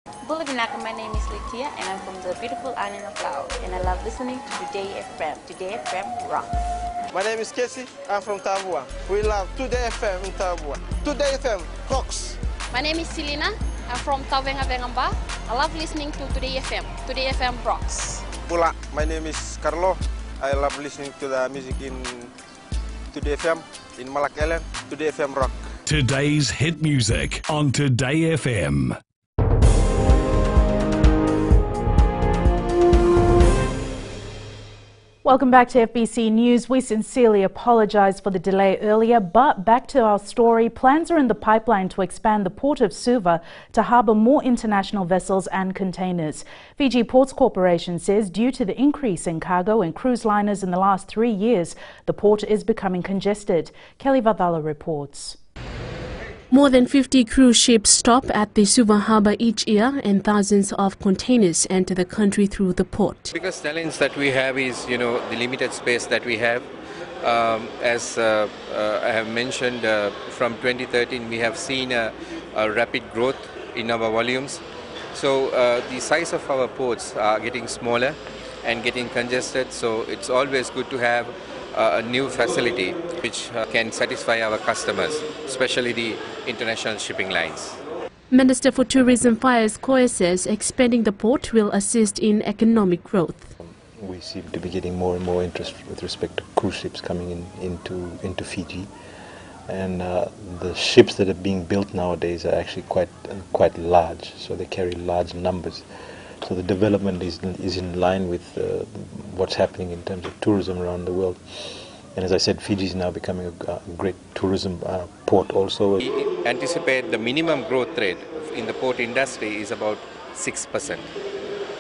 My name is Litia and I'm from the beautiful island of Laos and I love listening to Today FM. Today FM rocks. My name is Casey, I'm from Tabua. We love Today FM in Tabua. Today FM rocks. My name is Selina, I'm from Tavengavengamba. I love listening to Today FM. Today FM rocks. Pula, my name is Carlo. I love listening to the music in Today FM, in Malak Island. Today FM rock. Today's hit music on Today FM. Welcome back to FBC News. We sincerely apologise for the delay earlier, but back to our story. Plans are in the pipeline to expand the port of Suva to harbour more international vessels and containers. Fiji Ports Corporation says due to the increase in cargo and cruise liners in the last 3 years, the port is becoming congested. Kelly Vadala reports. More than 50 cruise ships stop at the Suva harbour each year and thousands of containers enter the country through the port. The biggest challenge that we have is, the limited space that we have. As I have mentioned, from 2013 we have seen a rapid growth in our volumes. So the size of our ports are getting smaller and getting congested, so it's always good to have a new facility which can satisfy our customers, especially the international shipping lines. Minister for Tourism Faiz Koya says expanding the port will assist in economic growth. We seem to be getting more and more interest with respect to cruise ships coming into Fiji, and the ships that are being built nowadays are actually quite large, so they carry large numbers. So the development is in line with what's happening in terms of tourism around the world. And as I said, Fiji is now becoming a great tourism port also. We anticipate the minimum growth rate in the port industry is about 6%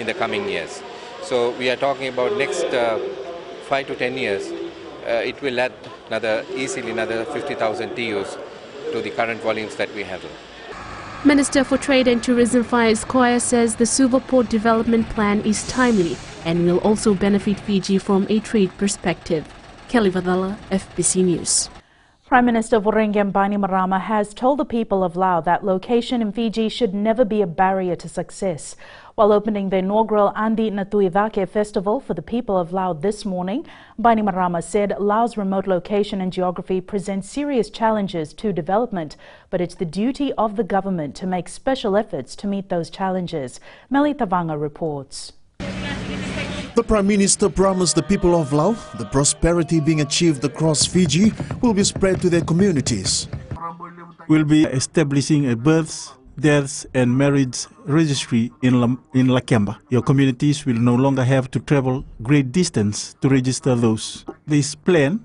in the coming years. So we are talking about next 5 to 10 years, it will add easily another 50,000 TUs to the current volumes that we have. Minister for Trade and Tourism Faiz Koya says the Suva port development plan is timely and will also benefit Fiji from a trade perspective. Kelly Vadala, FBC News. Prime Minister Voreqe Bainimarama has told the people of Laos that location in Fiji should never be a barrier to success. While opening the inaugural Andi Natuivake Festival for the people of Laos this morning, Bainimarama said Laos' remote location and geography present serious challenges to development, but it's the duty of the government to make special efforts to meet those challenges. Meli Tavanga reports. The Prime Minister promised the people of Laos the prosperity being achieved across Fiji will be spread to their communities. We'll be establishing a births, deaths and marriage registry in Lakemba. Your communities will no longer have to travel great distance to register those. This plan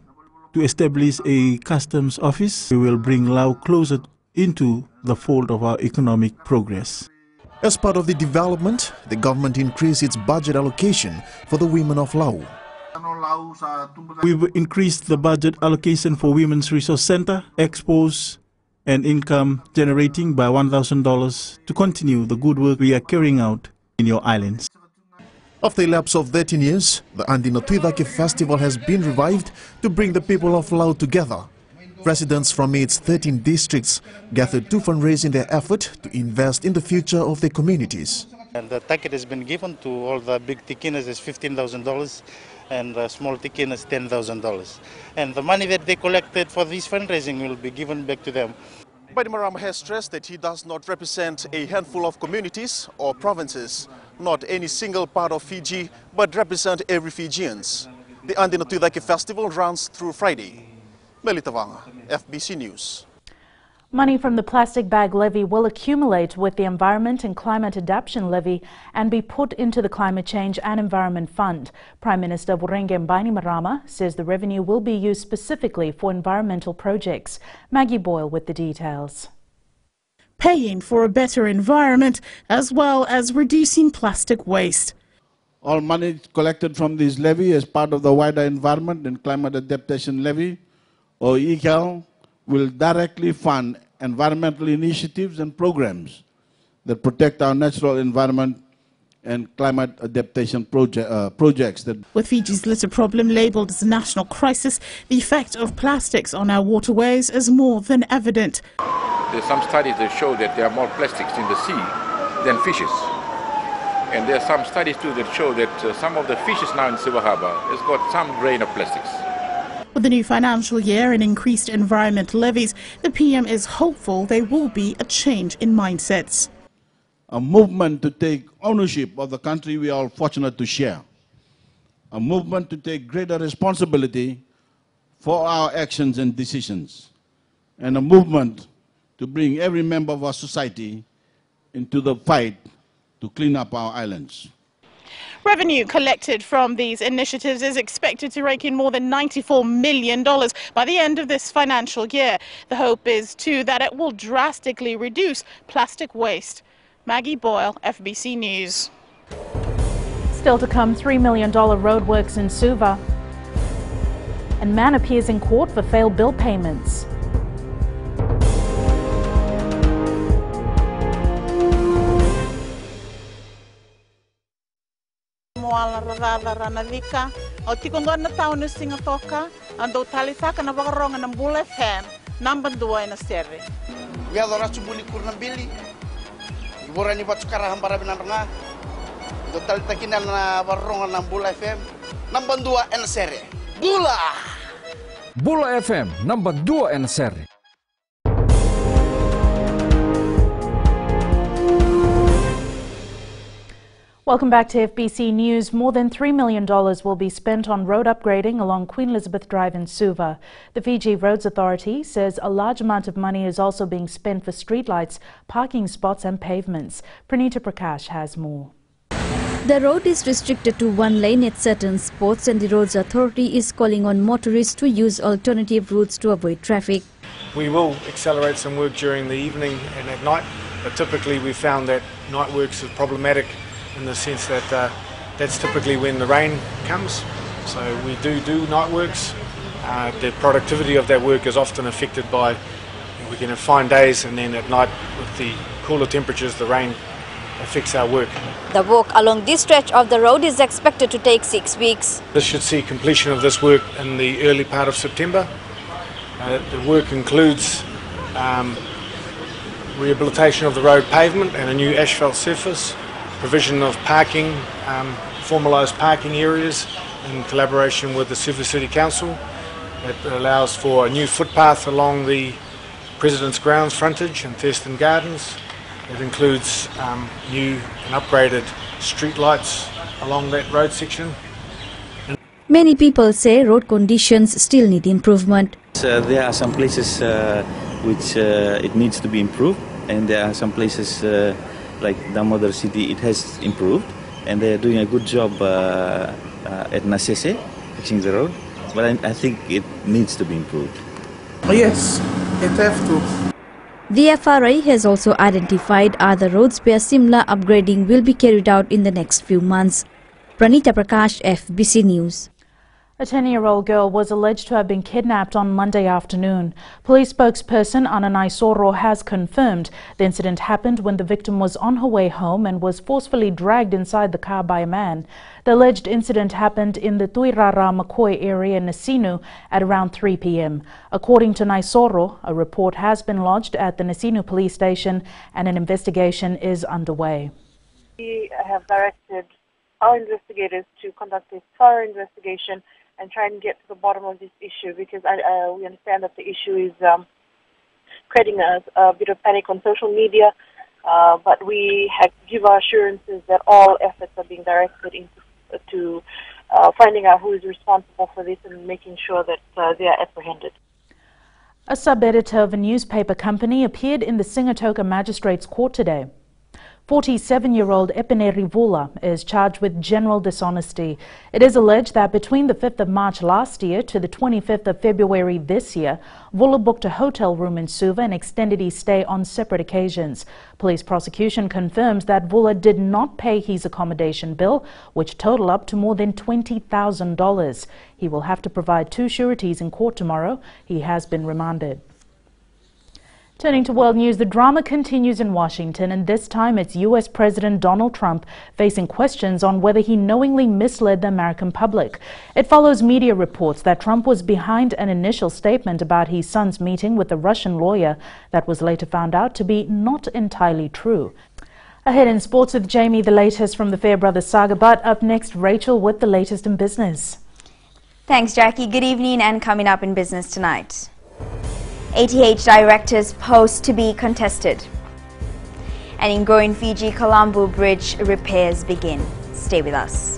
to establish a customs office will bring Laos closer into the fold of our economic progress. As part of the development, the government increased its budget allocation for the women of Laos. We've increased the budget allocation for Women's Resource Center, expos and income generating by $1,000 to continue the good work we are carrying out in your islands. After a lapse of 13 years, the Andi Natuivake Festival has been revived to bring the people of Laos together. Residents from its 13 districts gathered to fundraise in their effort to invest in the future of their communities. And the ticket has been given to all the big tikinas is $15,000 and the small tikinas $10,000. And the money that they collected for this fundraising will be given back to them. Bainimarama has stressed that he does not represent a handful of communities or provinces, not any single part of Fiji, but represent every Fijians. The Andi Natuivake Festival runs through Friday. Meli Tavanga, FBC News. Money from the plastic bag levy will accumulate with the Environment and Climate Adaptation Levy and be put into the Climate Change and Environment Fund. Prime Minister Voreqe Bainimarama says the revenue will be used specifically for environmental projects. Maggie Boyle with the details. Paying for a better environment as well as reducing plastic waste. All money collected from this levy as part of the wider Environment and Climate Adaptation Levy, or ECAL, will directly fund environmental initiatives and programs that protect our natural environment and climate adaptation projects. With Fiji's litter problem labelled as a national crisis, the effect of plastics on our waterways is more than evident. There's some studies that show that there are more plastics in the sea than fishes. And there are some studies too that show that some of the fishes now in Suva Harbour has got some grain of plastics. With the new financial year and increased environment levies, the PM is hopeful there will be a change in mindsets. A movement to take ownership of the country we are all fortunate to share. A movement to take greater responsibility for our actions and decisions. And a movement to bring every member of our society into the fight to clean up our islands. Revenue collected from these initiatives is expected to rake in more than $94 million by the end of this financial year. The hope is, too, that it will drastically reduce plastic waste. Maggie Boyle, FBC News. Still to come, $3 million roadworks in Suva. And man appears in court for failed bill payments. Moala radada ranavika o tikongona tauna singatoka ando talisaka na wakaronga ng Bula FM number 2 na sere. Ya dora subuli kurna bili. Ibora ni batukara hambara binaranga. Do talitakin na wakaronga ng Bula FM number 2 na sere. Bula. Bula FM number 2 na sere. Welcome back to FBC News. More than $3 million will be spent on road upgrading along Queen Elizabeth Drive in Suva. The Fiji Roads Authority says a large amount of money is also being spent for streetlights, parking spots and pavements. Pranita Prakash has more. The road is restricted to one lane at certain spots, and the Roads Authority is calling on motorists to use alternative routes to avoid traffic. We will accelerate some work during the evening and at night, but typically we found that night works is problematic in the sense that that's typically when the rain comes. So we do night works. The productivity of that work is often affected by, we can have fine days, and then at night with the cooler temperatures, the rain affects our work. The work along this stretch of the road is expected to take 6 weeks. This should see completion of this work in the early part of September. The work includes rehabilitation of the road pavement and a new asphalt surface, provision of parking, formalised parking areas in collaboration with the Suva City Council. It allows for a new footpath along the President's Grounds frontage and Thurston Gardens. It includes new and upgraded street lights along that road section. Many people say road conditions still need improvement. There are some places which it needs to be improved, and there are some places like Damodar City, it has improved, and they are doing a good job at Nasese, fixing the road, but I think it needs to be improved. Yes, it has to. The FRA has also identified other roads where similar upgrading will be carried out in the next few months. Pranita Prakash, FBC News. A 10-year-old girl was alleged to have been kidnapped on Monday afternoon. Police spokesperson Ana Naisoro has confirmed the incident happened when the victim was on her way home and was forcefully dragged inside the car by a man. The alleged incident happened in the Tuirara McCoy area in Nasinu at around 3 p.m. According to Naisoro, a report has been lodged at the Nasinu police station and an investigation is underway. We have directed our investigators to conduct a thorough investigation and try and get to the bottom of this issue, because we understand that the issue is creating a bit of panic on social media, but we give our assurances that all efforts are being directed into finding out who is responsible for this and making sure that they are apprehended. A sub-editor of a newspaper company appeared in the Singatoka Magistrates Court today. 47-year-old Epineri Vula is charged with general dishonesty. It is alleged that between the 5th of March last year to the 25th of February this year, Vula booked a hotel room in Suva and extended his stay on separate occasions. Police prosecution confirms that Vula did not pay his accommodation bill, which totaled up to more than $20,000. He will have to provide 2 sureties in court tomorrow. He has been remanded. Turning to world news, the drama continues in Washington, and this time it's U.S. President Donald Trump facing questions on whether he knowingly misled the American public. It follows media reports that Trump was behind an initial statement about his son's meeting with a Russian lawyer that was later found out to be not entirely true. Ahead in sports with Jamie, the latest from the Fairbrother saga. But up next, Rachel with the latest in business. Thanks, Jackie. Good evening, and coming up in business tonight. ATH directors post to be contested. And in growing Fiji, Colombo Bridge repairs begin. Stay with us.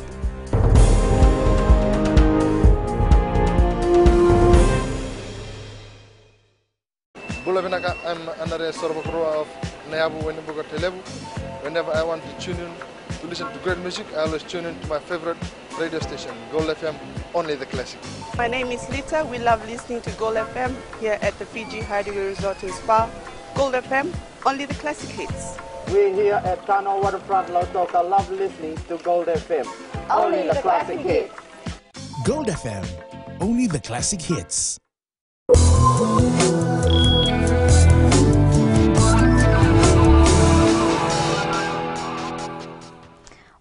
I'm under a sort of of whenever I want to tune in to listen to great music, I always tune in to my favorite radio station, Gold FM, only the classic. My name is Lita. We love listening to Gold FM here at the Fiji Hideaway Resort and Spa. Gold FM, only the classic hits. We here at Tano Waterfront Lautoka love listening to Gold FM, only the classic hits. Gold FM, only the classic hits.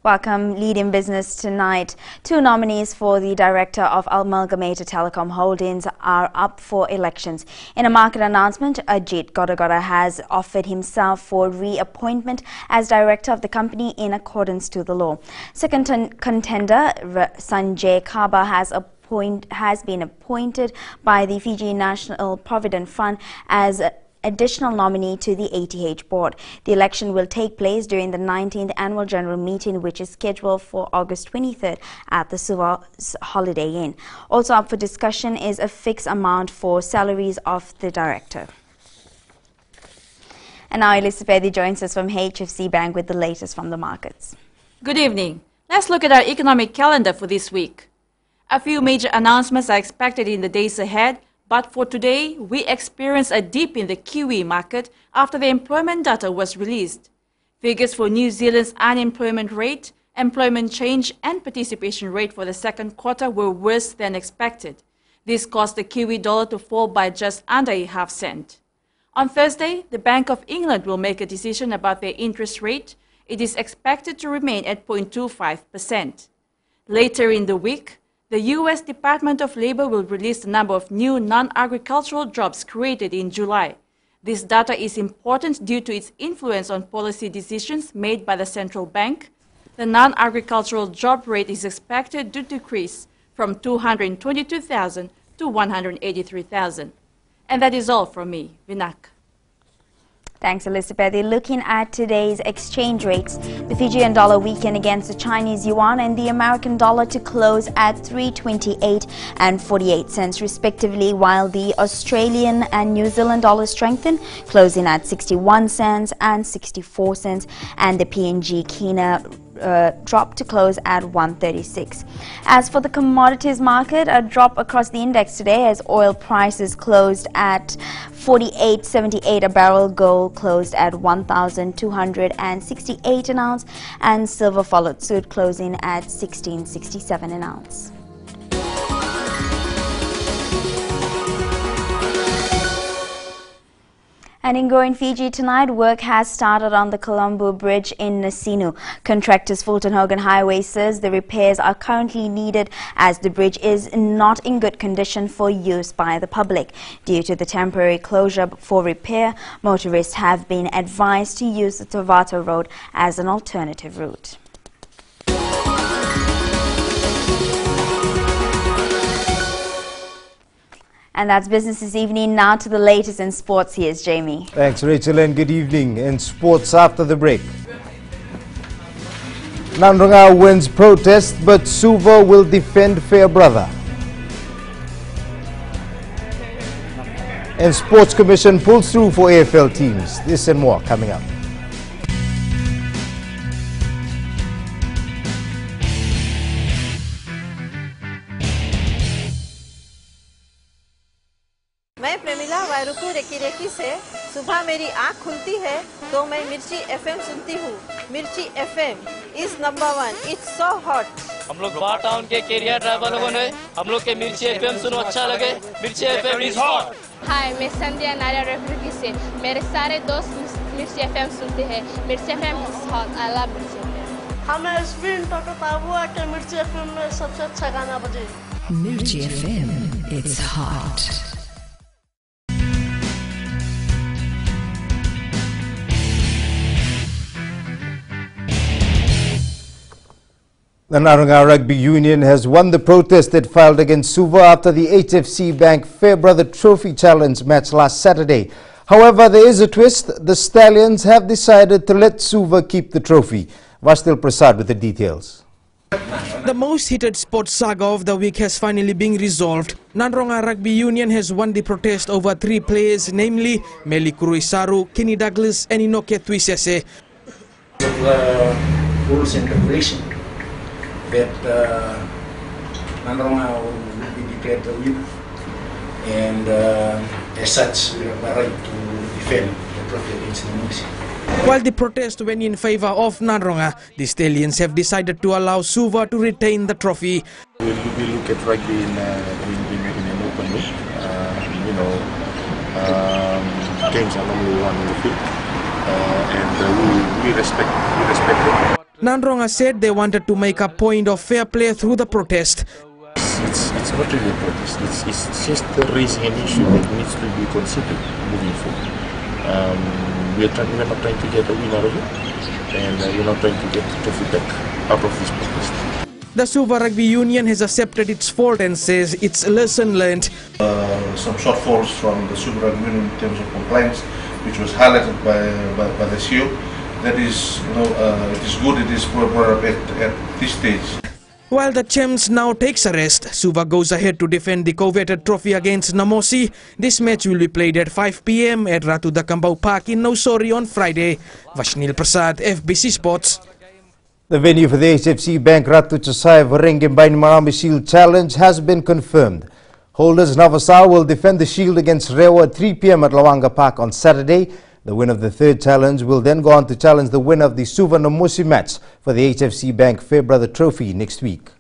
Welcome. Lead in business tonight. 2 nominees for the director of Amalgamated Telecom Holdings are up for elections. In a market announcement, Ajit Godagora has offered himself for reappointment as director of the company in accordance to the law. Second contender, Sanjay Kaba, has been appointed by the Fiji National Provident Fund as additional nominee to the ATH board. The election will take place during the 19th annual general meeting, which is scheduled for August 23rd at the Suva Holiday Inn. Also up for discussion is a fixed amount for salaries of the director. And now Elizabeth joins us from HFC Bank with the latest from the markets. Good evening. Let's look at our economic calendar for this week. A few major announcements are expected in the days ahead. But for today, we experienced a dip in the Kiwi market after the employment data was released. Figures for New Zealand's unemployment rate, employment change and participation rate for the second quarter were worse than expected. This caused the Kiwi dollar to fall by just under a half cent. On Thursday, the Bank of England will make a decision about their interest rate. It is expected to remain at 0.25%. Later in the week, the U.S. Department of Labor will release the number of new non-agricultural jobs created in July. This data is important due to its influence on policy decisions made by the central bank. The non-agricultural job rate is expected to decrease from 222,000 to 183,000. And that is all from me, Vinak. Thanks, Elizabeth. Looking at today's exchange rates, the Fijian dollar weakened against the Chinese yuan and the American dollar to close at 3.28 and 48 cents respectively, while the Australian and New Zealand dollar strengthened, closing at 61 cents and 64 cents, and the PNG Kina dropped to close at 136. As for the commodities market, a drop across the index today as oil prices closed at 48.78 a barrel, gold closed at 1,268 an ounce, and silver followed suit, closing at 16.67 an ounce. And in growing Fiji tonight, work has started on the Colombo Bridge in Nasinu. Contractors Fulton Hogan Highway says the repairs are currently needed as the bridge is not in good condition for use by the public. Due to the temporary closure for repair, motorists have been advised to use the Tovata Road as an alternative route. And that's business this evening. Now to the latest in sports. Here's Jamie. Thanks, Rachel, and good evening. In sports after the break. Nandranga wins protest, but Suva will defend Fairbrother. And Sports Commission pulls through for AFL teams. This and more coming up. मैं Premila वायरुकु recce recce से सुबह मेरी आँख खुलती है तो मैं मिर्ची एफएम सुनती हूँ। मिर्ची FM is number 1। It's so hot. हम लोग बार टाउन के कैरियर ड्राइवर लोगों ने हम लोग के मिर्ची एफएम सुनो अच्छा लगे। मिर्ची एफएम इज हॉट। हाय, मैं संध्या नारियल रेकी से मेरे सारे दोस्त मिर्ची एफएम सुनते हैं। मिर्ची FM is hot. I love मिर्ची एफएम। हमें स्पिन तो हुआ कि मिर्ची एफएम में सबसे अच्छा गाना बजे। मिर्ची FM it's hot. The Naranga Rugby Union has won the protest it filed against Suva after the HFC Bank Fairbrother Trophy Challenge match last Saturday. However, there is a twist. The Stallions have decided to let Suva keep the trophy. Vastil Prasad with the details. The most heated sports saga of the week has finally been resolved. Naranga Rugby Union has won the protest over 3 players, namely Meli Kuruisaru, Kenny Douglas and Inoke Tuisese. Rules and regulations that Naranga will be declared the winner, and as such we have the right to defend the trophy against Namosi. While the protest went in favor of Naranga, the Stallions have decided to allow Suva to retain the trophy. We look at rugby in an open way. Games are normally won in the field, and we respect it. Naranga said they wanted to make a point of fair play through the protest. It's not really a protest. It's just raising an issue that needs to be considered moving forward. We're not trying to get a win out of it, and we're not trying to get the trophy back out of this protest. The Suva Rugby Union has accepted its fault and says it's a lesson learned. Some shortfalls from the Suva Rugby Union in terms of compliance, which was highlighted by the CEO. That is, it is good it is brought up at this stage. While the champs now takes a rest, Suva goes ahead to defend the coveted trophy against Namosi. This match will be played at 5 p.m. at Ratu Dakambau Park in Nausori on Friday. Vashnil Prasad, FBC Sports. The venue for the HFC Bank Ratu Chasai Varengembaini Marama Shield Challenge has been confirmed. Holders Navasar will defend the shield against Rewa at 3 p.m. at Lawanga Park on Saturday. The winner of the third challenge will then go on to challenge the winner of the Suva Namosi match for the HFC Bank Fairbrother Trophy next week.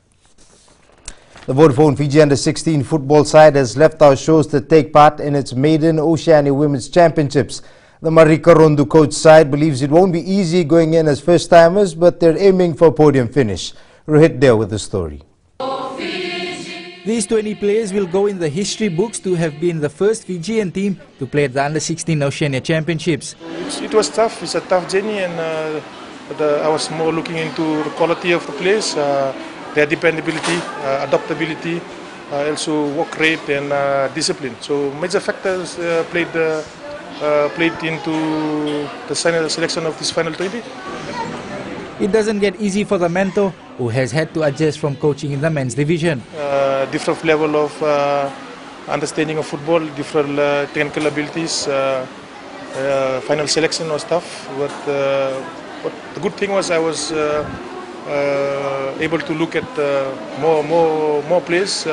The Vodafone Fiji Under-16 football side has left our shores to take part in its maiden Oceania Women's Championships. The Marika Rondu coach side believes it won't be easy going in as first-timers, but they're aiming for a podium finish. Rohit Deo with the story. These 20 players will go in the history books to have been the first Fijian team to play at the Under-16 Oceania Championships. It was tough. It's a tough journey, and I was more looking into the quality of the players, their dependability, adaptability, also work rate and discipline. So major factors played into the selection of this final 20. It doesn't get easy for the mentor, who has had to adjust from coaching in the men's division. Different level of understanding of football, different technical abilities. Final selection was tough, but the good thing was I was able to look at more players.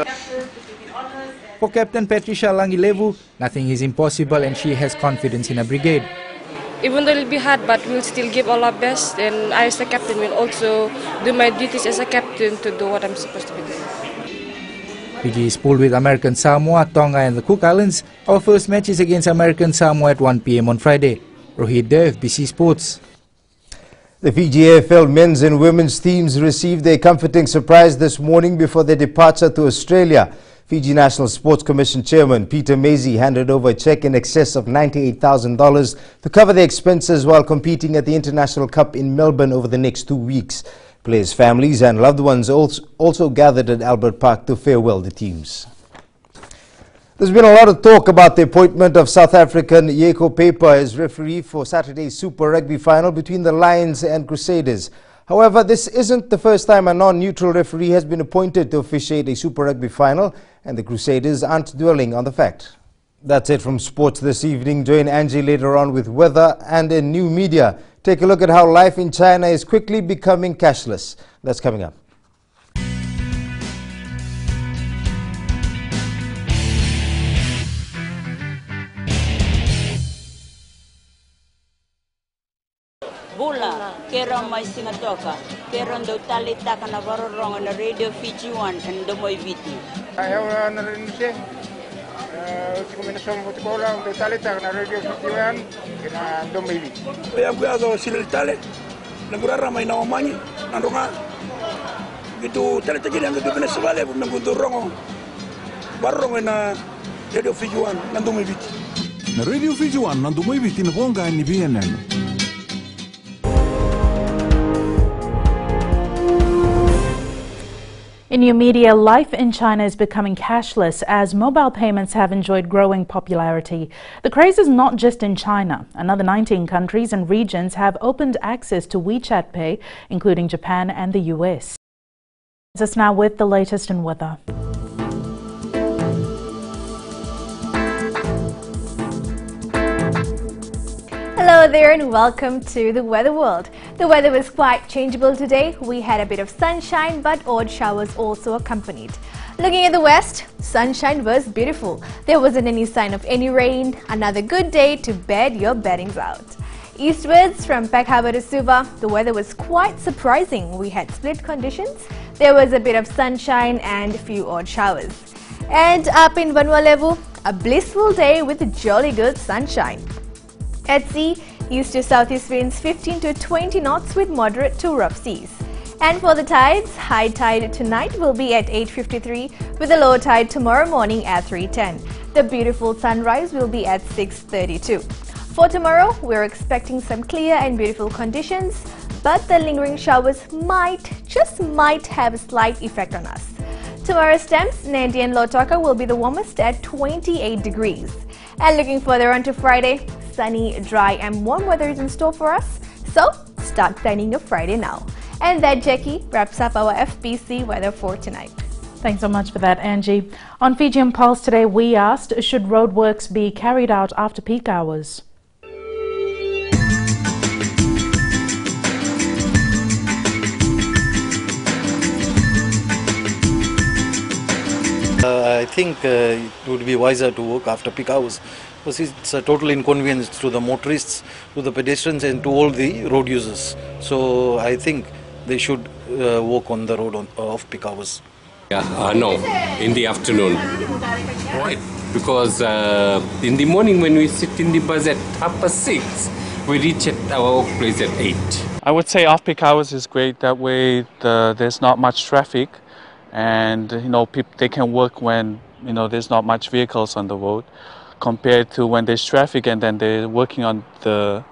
For Captain Patricia Langilevu, nothing is impossible, and she has confidence in her brigade. Even though it'll be hard, but we'll still give all our best, and I as the captain will also do my duties as a captain to do what I'm supposed to be doing. Fiji is pooled with American Samoa, Tonga and the Cook Islands. Our first match is against American Samoa at 1 p.m. on Friday. Rohit Deo, FBC Sports. The Fiji AFL men's and women's teams received a comforting surprise this morning before their departure to Australia. Fiji National Sports Commission Chairman Peter Mazie handed over a cheque in excess of $98,000 to cover their expenses while competing at the International Cup in Melbourne over the next 2 weeks. Players' families and loved ones also gathered at Albert Park to farewell the teams. There's been a lot of talk about the appointment of South African Yeko Paper as referee for Saturday's Super Rugby final between the Lions and Crusaders. However, this isn't the first time a non-neutral referee has been appointed to officiate a Super Rugby final, and the Crusaders aren't dwelling on the fact. That's it from sports this evening. Join Angie later on with weather and in new media. Take a look at how life in China is quickly becoming cashless. That's coming up. Bula, kerong may singatoka, kerong do talita ka na varorong na Radio Fiji 1 and Domoy Viti. Ayaw na rin siya. Kombinasyon mo tikola do talita ka na Radio Fiji 1 kina Domoy Viti. Kaya buyazo sila tale, naguraramay na umani, nandunga. Gitu talita gini ang gabi na sabale, nagundurong barong na Radio Fiji 1 na Domoy Viti. Na Radio Fiji 1 na Domoy Viti na ponga ni BNN. In new media, life in China is becoming cashless as mobile payments have enjoyed growing popularity. The craze is not just in China. Another 19 countries and regions have opened access to WeChat Pay, including Japan and the US. This is now with the latest in weather. Hello there and welcome to the Weather World. The weather was quite changeable today. We had a bit of sunshine but odd showers also accompanied. Looking at the west, sunshine was beautiful. There wasn't any sign of any rain. Another good day to bed your beddings out. Eastwards from Peck Harbour to Suva, the weather was quite surprising. We had split conditions. There was a bit of sunshine and a few odd showers. And up in Vanuatu, a blissful day with jolly good sunshine. At sea, east to southeast winds 15 to 20 knots with moderate to rough seas. And for the tides, high tide tonight will be at 8:53 with a low tide tomorrow morning at 3:10. The beautiful sunrise will be at 6:32. For tomorrow, we're expecting some clear and beautiful conditions, but the lingering showers just might have a slight effect on us. Tomorrow's temps, Nadi and Lautoka will be the warmest at 28 degrees. And looking further on to Friday, sunny, dry and warm weather is in store for us, so start planning your Friday now. And that, Jackie, wraps up our FBC weather for tonight. Thanks so much for that, Angie. On Fijian Pulse today, we asked, should roadworks be carried out after peak hours? I think it would be wiser to work after peak hours because it's a total inconvenience to the motorists, to the pedestrians and to all the road users. So I think they should walk on the road off peak hours. No, in the afternoon. Right. Because in the morning when we sit in the bus at 6:30, we reach at our workplace at 8. I would say off-peak hours is great. That way there's not much traffic. And they can work when there's not much vehicles on the road, compared to when there's traffic and then they're working on the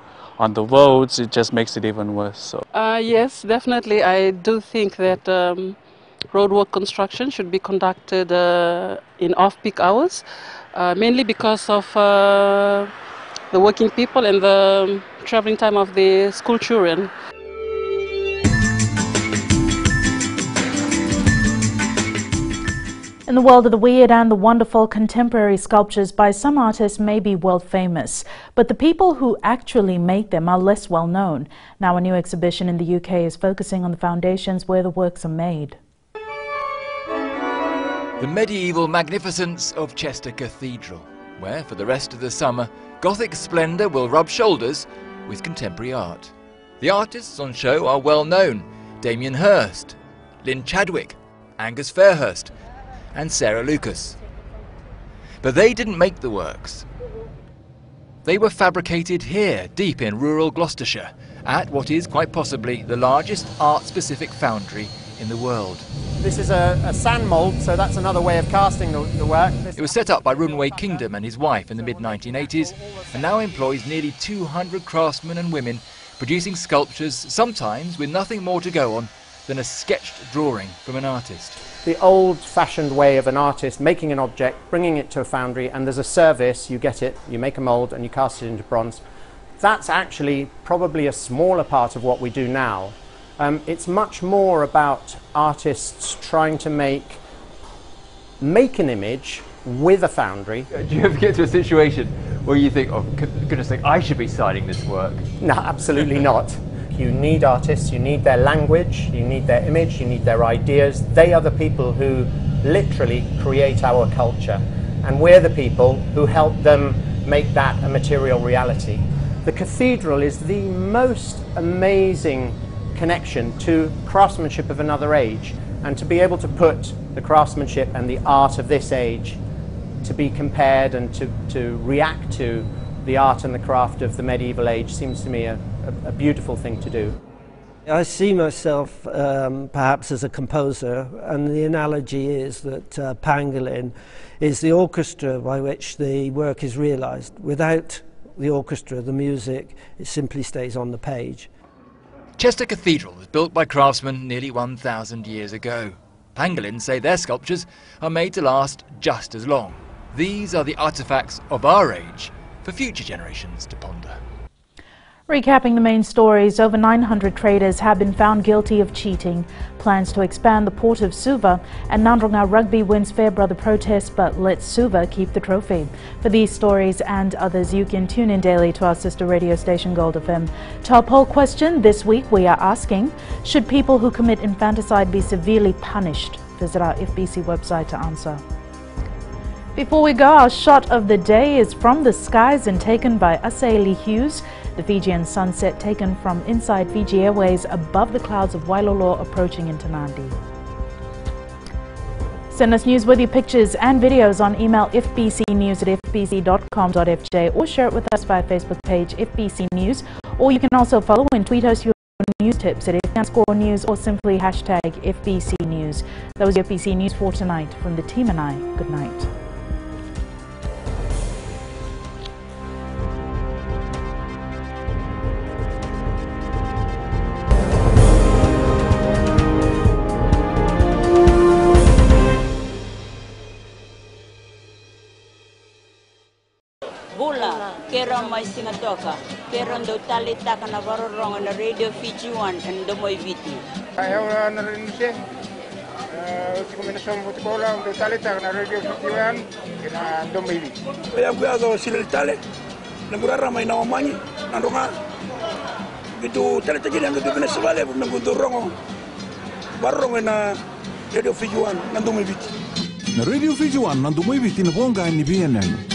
roads. It just makes it even worse. So. Yes, definitely. I do think that roadwork construction should be conducted in off-peak hours, mainly because of the working people and the traveling time of the school children. In the world of the weird and the wonderful, contemporary sculptures by some artists may be world famous, but the people who actually make them are less well known. Now a new exhibition in the UK is focusing on the foundations where the works are made. The medieval magnificence of Chester Cathedral, where for the rest of the summer, Gothic splendour will rub shoulders with contemporary art. The artists on show are well known: Damien Hirst, Lynn Chadwick, Angus Fairhurst and Sarah Lucas. But they didn't make the works. They were fabricated here, deep in rural Gloucestershire, at what is quite possibly the largest art-specific foundry in the world. This is a sand mould, so that's another way of casting the work. It was set up by Runway Kingdom and his wife in the mid-1980s and now employs nearly 200 craftsmen and women producing sculptures, sometimes with nothing more to go on than a sketched drawing from an artist. The old-fashioned way of an artist making an object, bringing it to a foundry, and there's a service, you get it, you make a mould and you cast it into bronze. That's actually probably a smaller part of what we do now. It's much more about artists trying to make an image with a foundry. Do you ever get to a situation where you think, oh goodness sake, I should be signing this work? No, absolutely not. You need artists, you need their language, you need their image, you need their ideas. They are the people who literally create our culture, and we're the people who help them make that a material reality. The cathedral is the most amazing connection to craftsmanship of another age, and to be able to put the craftsmanship and the art of this age to be compared and to react to the art and the craft of the medieval age seems to me a beautiful thing to do. I see myself perhaps as a composer, and the analogy is that pangolin is the orchestra by which the work is realized. Without the orchestra, the music, it simply stays on the page. Chester Cathedral was built by craftsmen nearly 1,000 years ago. Pangolin say their sculptures are made to last just as long. These are the artefacts of our age for future generations to ponder. Recapping the main stories, over 900 traders have been found guilty of cheating. Plans to expand the port of Suva, and Nandronga Rugby wins Fairbrother protest but lets Suva keep the trophy. For these stories and others, you can tune in daily to our sister radio station Gold FM. To our poll question this week, we are asking, should people who commit infanticide be severely punished? Visit our FBC website to answer. Before we go, our shot of the day is from the skies and taken by Asaeli Hughes. The Fijian sunset taken from inside Fiji Airways above the clouds of Wailolo approaching into Nandi. Send us newsworthy pictures and videos on email fbcnews@fbc.com.fj or share it with us via Facebook page FBC News, or you can also follow and tweet us your news tips at @FBC or simply hashtag FBC News. That was your FBC News for tonight. From the team and I, good night. Kera mai singatoka, kera ndo tali taka na varorong na radio Fiji 1 and domoy viti. Ayaw na rin siya. Uti kombinasyon mo tikola ndo tali taka na radio Fiji 1 kina domoy viti. Kaya kuyazo sila tali, nagurara may nawamanyi, nandunga. Gitu tali tajiri ang gagawin sa bale, nagundurong varorong na radio Fiji 1 na domoy viti. Na radio Fiji 1 na domoy viti na bonga ni BNN.